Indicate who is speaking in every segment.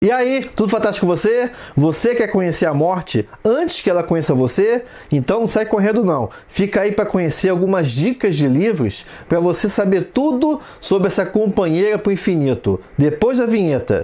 Speaker 1: E aí, tudo fantástico com você? Você quer conhecer a morte antes que ela conheça você? Então não sai correndo não. Fica aí para conhecer algumas dicas de livros para você saber tudo sobre essa companheira para o infinito. Depois da vinheta.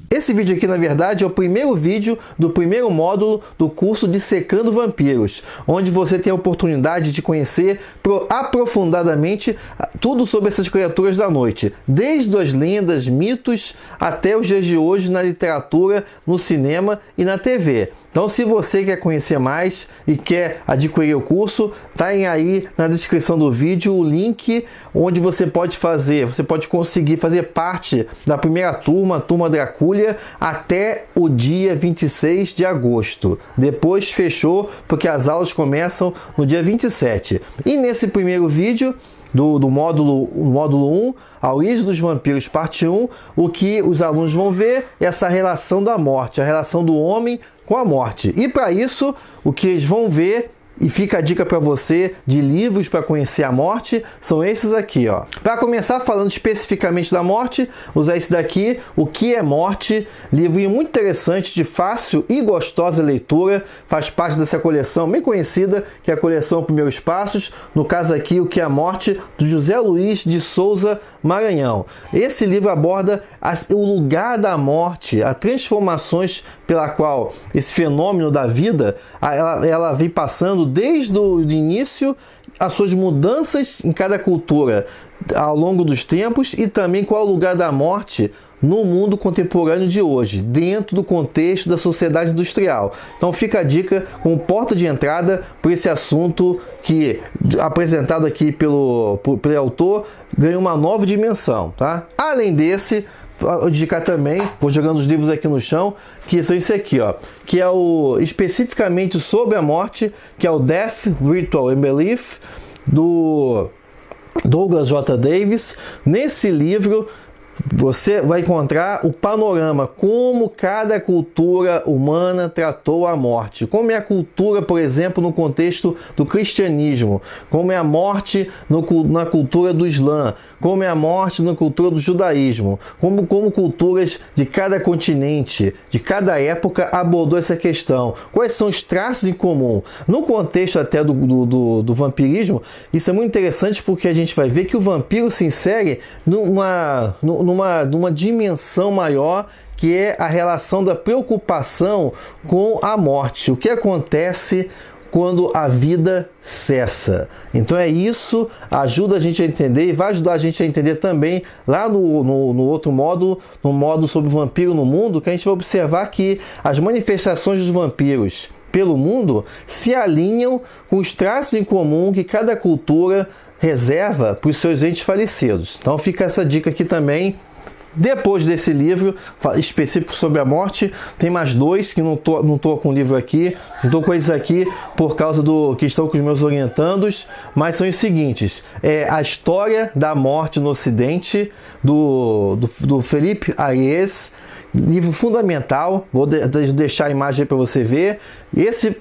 Speaker 1: Esse vídeo aqui, na verdade, é o primeiro vídeo do primeiro módulo do curso Dissecando Vampiros, onde você tem a oportunidade de conhecer aprofundadamente tudo sobre essas criaturas da noite, desde as lendas, mitos, até os dias de hoje na literatura, no cinema e na TV. Então, se você quer conhecer mais e quer adquirir o curso, tá aí na descrição do vídeo o link onde você pode conseguir fazer parte da primeira turma, a turma Dracúlia, até o dia 26 de agosto. Depois fechou, porque as aulas começam no dia 27. E nesse primeiro vídeo do módulo 1, A Origem dos Vampiros, parte 1, o que os alunos vão ver é essa relação da morte, a relação do homem com a morte. E para isso, o que eles vão ver, e fica a dica para você de livros para conhecer a morte, são esses aqui, ó. Para começar falando especificamente da morte, usar esse daqui, O que é Morte, livrinho muito interessante, de fácil e gostosa leitura, faz parte dessa coleção bem conhecida, que é a coleção Primeiros Passos, no caso aqui, O que é Morte, do José Luiz de Souza Maranhão. Esse livro aborda o lugar da morte, as transformações pela qual esse fenômeno da vida, ela vem passando desde o início, as suas mudanças em cada cultura ao longo dos tempos e também qual é o lugar da morte no mundo contemporâneo de hoje, dentro do contexto da sociedade industrial. Então fica a dica como porta de entrada para esse assunto que, apresentado aqui pelo autor, ganha uma nova dimensão, tá? Além desse, vou indicar também, vou jogando os livros aqui no chão, que são esse aqui, ó, que é especificamente sobre a morte, que é o Death, Ritual and Belief, do Douglas J. Davis. Nesse livro você vai encontrar o panorama, como cada cultura humana tratou a morte. Como é a cultura, por exemplo, no contexto do cristianismo. Como é a morte na cultura do Islã. Como é a morte na cultura do judaísmo. Como culturas de cada continente, de cada época, abordou essa questão. Quais são os traços em comum. No contexto até do vampirismo, isso é muito interessante porque a gente vai ver que o vampiro se insere numa dimensão maior, que é a relação da preocupação com a morte. O que acontece quando a vida cessa. Então é isso, ajuda a gente a entender e vai ajudar a gente a entender também lá no outro módulo, no módulo sobre o vampiro no mundo, que a gente vai observar que as manifestações dos vampiros pelo mundo se alinham com os traços em comum que cada cultura reserva para os seus entes falecidos. Então fica essa dica aqui também. Depois desse livro específico sobre a morte, tem mais dois que não tô com o livro aqui, não tô com eles aqui por causa do que estão com os meus orientandos, mas são os seguintes: a História da Morte no Ocidente, do Felipe Hayes, livro fundamental. Vou deixar a imagem aí para você ver. Esse,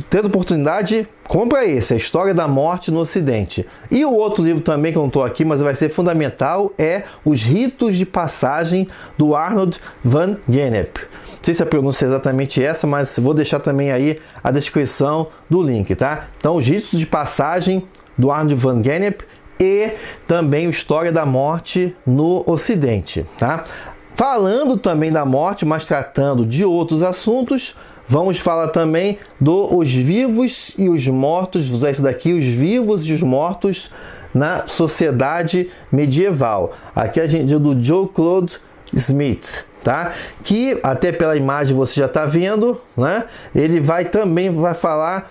Speaker 1: tendo oportunidade, compra esse, A História da Morte no Ocidente. E o outro livro também, que eu não estou aqui, mas vai ser fundamental, é Os Ritos de Passagem, do Arnold van Gennep. Não sei se a pronúncia é exatamente essa, mas vou deixar também aí a descrição do link, tá? Então, Os Ritos de Passagem, do Arnold van Gennep, e também História da Morte no Ocidente, tá? Falando também da morte, mas tratando de outros assuntos, vamos falar também Os Vivos e os Mortos, vou usar esse daqui, Os Vivos e os Mortos na Sociedade Medieval. Aqui a gente é do Joe Claude Smith, tá? Que até pela imagem você já está vendo, né? Ele vai falar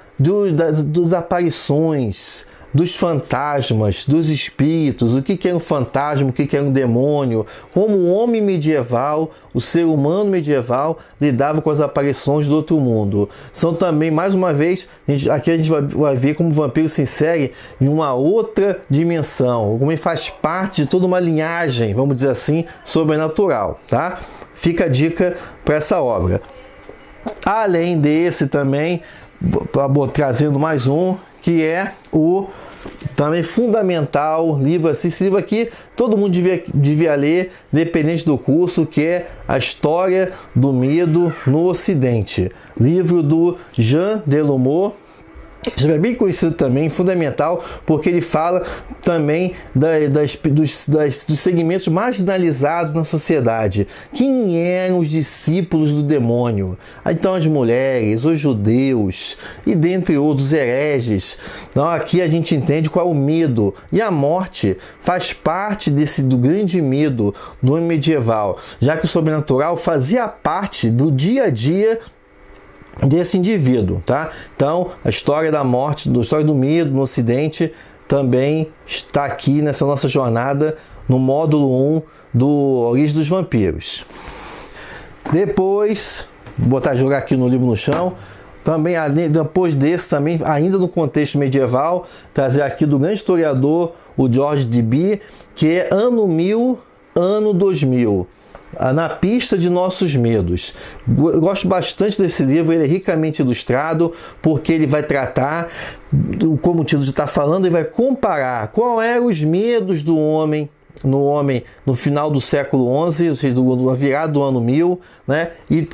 Speaker 1: das aparições, dos fantasmas, dos espíritos, o que é um fantasma, o que é um demônio, como o homem medieval, o ser humano medieval lidava com as aparições do outro mundo. São também, mais uma vez, aqui a gente vai ver como o vampiro se insere em uma outra dimensão, como ele faz parte de toda uma linhagem, vamos dizer assim, sobrenatural, tá? Fica a dica para essa obra. Além desse também, trazendo mais um, que é o Também fundamental, livro assim, esse livro aqui todo mundo devia ler, dependente do curso, que é A História do Medo no Ocidente. Livro do Jean Delumeau. Isso é bem conhecido também, fundamental, porque ele fala também dos segmentos marginalizados na sociedade. Quem eram os discípulos do demônio? Então, as mulheres, os judeus e dentre outros hereges. Então, aqui a gente entende qual é o medo. E a morte faz parte do grande medo do homem medieval, já que o sobrenatural fazia parte do dia a dia desse indivíduo, tá? Então, a história da morte, a história do medo no Ocidente também está aqui nessa nossa jornada no módulo 1 do Origem dos Vampiros. Depois, vou jogar aqui no livro no chão. Também, depois desse, também, ainda no contexto medieval, trazer aqui do grande historiador, o George Deby, que é ano 1000, ano 2000. Na pista de nossos medos. Eu gosto bastante desse livro, ele é ricamente ilustrado, porque ele vai tratar, como o título está falando, ele vai comparar qual eram os medos do homem no final do século XI, ou seja, da virada do ano 1000, né? E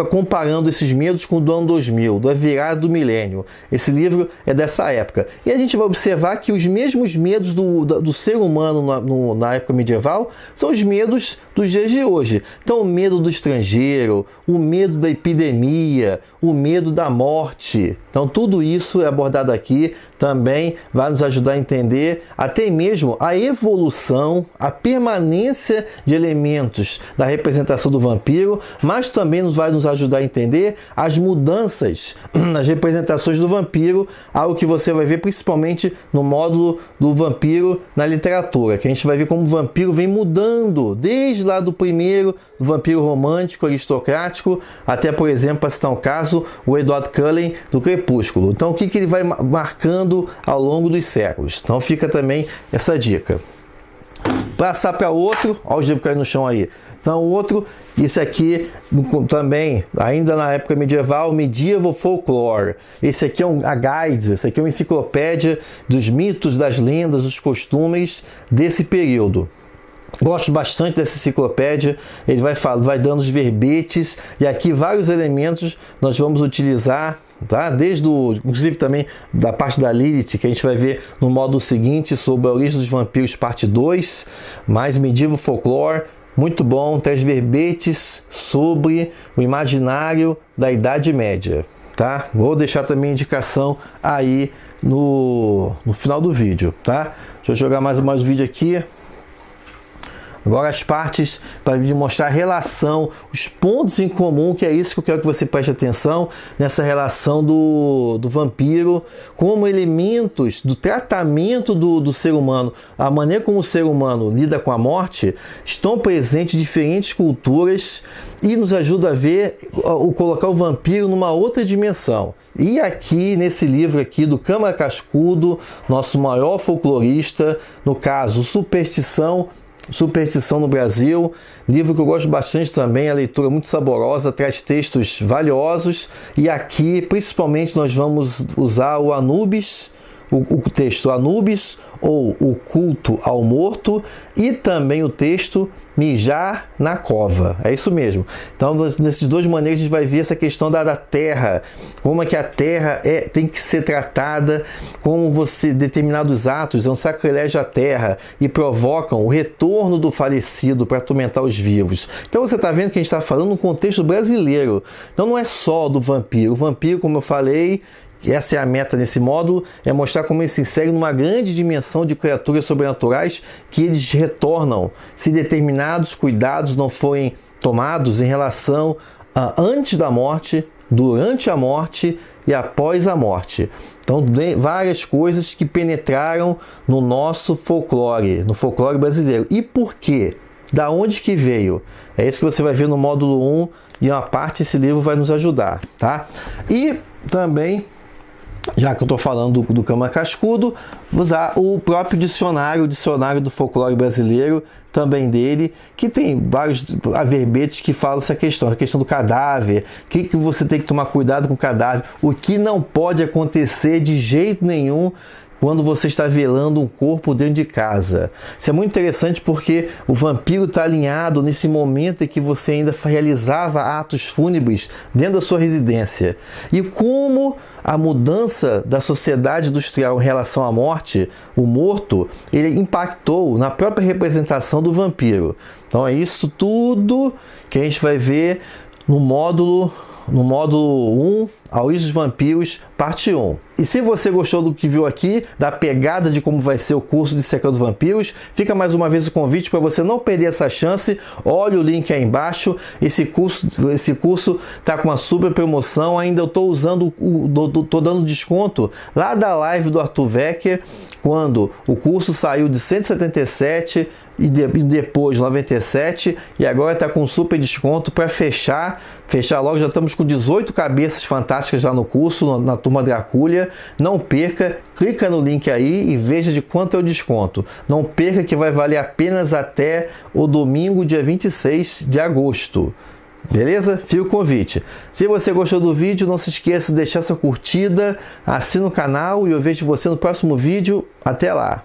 Speaker 1: comparando esses medos com o do ano 2000, da virada do milênio. Esse livro é dessa época. E a gente vai observar que os mesmos medos do ser humano na época medieval são os medos dos dias de hoje. Então, o medo do estrangeiro, o medo da epidemia, o medo da morte. Então, tudo isso é abordado aqui, também vai nos ajudar a entender até mesmo a evolução, a permanência de elementos da representação do vampiro, mas também vai nos ajudar a entender as mudanças nas representações do vampiro, algo que você vai ver principalmente no módulo do vampiro na literatura, que a gente vai ver como o vampiro vem mudando, desde lá do primeiro, do vampiro romântico, aristocrático, até, por exemplo, para citar um caso, o Edward Cullen do Crepúsculo. Então, o que ele vai marcando ao longo dos séculos. Então, fica também essa dica. Passar para outro, olha os livros caindo no chão aí. Então, outro, esse aqui também, ainda na época medieval, Medieval Folklore. Esse aqui é a guide, esse aqui é uma enciclopédia dos mitos, das lendas, dos costumes desse período. Gosto bastante dessa enciclopédia, ele vai dando os verbetes, e aqui vários elementos nós vamos utilizar, tá? Inclusive também da parte da Lilith, que a gente vai ver no módulo seguinte, sobre a origem dos vampiros, parte 2, mais Medieval Folklore, muito bom, traz verbetes sobre o imaginário da Idade Média, tá? Vou deixar também a indicação aí no final do vídeo, tá? Deixa eu jogar mais um vídeo aqui. Agora as partes para mostrar a relação, os pontos em comum, que é isso que eu quero que você preste atenção, nessa relação do vampiro, como elementos do tratamento do ser humano, a maneira como o ser humano lida com a morte, estão presentes em diferentes culturas e nos ajuda a ver, colocar o vampiro numa outra dimensão. E aqui, nesse livro aqui do Câmara Cascudo, nosso maior folclorista, no caso, Superstição no Brasil, livro que eu gosto bastante também, a leitura muito saborosa, traz textos valiosos, e aqui principalmente nós vamos usar o Anubis, o texto Anubis, ou o culto ao morto, e também o texto Mijar na Cova. É isso mesmo. Então, nesses dois maneiras, a gente vai ver essa questão da terra, como é que a terra tem que ser tratada, como determinados atos um sacrilégio à terra e provocam o retorno do falecido para atormentar os vivos. Então, você está vendo que a gente está falando no contexto brasileiro. Então, não é só do vampiro. O vampiro, como eu falei, essa é a meta nesse módulo, é mostrar como ele se insere numa grande dimensão de criaturas sobrenaturais que eles retornam se determinados cuidados não forem tomados em relação a antes da morte, durante a morte e após a morte. Então, várias coisas que penetraram no nosso folclore, no folclore brasileiro. E por quê? Da onde que veio? É isso que você vai ver no módulo 1, e uma parte desse livro vai nos ajudar, tá? E também, já que eu estou falando do Câmara Cascudo, usar o próprio dicionário do folclore brasileiro, também dele, que tem vários verbetes que falam a questão do cadáver, o que você tem que tomar cuidado com o cadáver, o que não pode acontecer de jeito nenhum quando você está velando um corpo dentro de casa. Isso é muito interessante porque o vampiro está alinhado nesse momento em que você ainda realizava atos fúnebres dentro da sua residência. E como a mudança da sociedade industrial em relação à morte, o morto, ele impactou na própria representação do vampiro. Então é isso tudo que a gente vai ver no módulo 1, A Origem dos Vampiros, parte 1. E se você gostou do que viu aqui, da pegada de como vai ser o curso de Secando Vampiros, fica mais uma vez o convite para você não perder essa chance. Olha o link aí embaixo. Esse curso tá com uma super promoção. Ainda eu estou usando, tô dando desconto lá da live do Arthur Wecker, quando o curso saiu de 177 e depois 97, e agora está com super desconto para fechar logo. Já estamos com 18 cabeças fantásticas lá no curso, na turma Dracúlia. Não perca, clica no link aí e veja de quanto é o desconto. Não perca, que vai valer apenas até o domingo, dia 26 de agosto. Beleza? Fica o convite. Se você gostou do vídeo, não se esqueça de deixar sua curtida, assina o canal e eu vejo você no próximo vídeo. Até lá!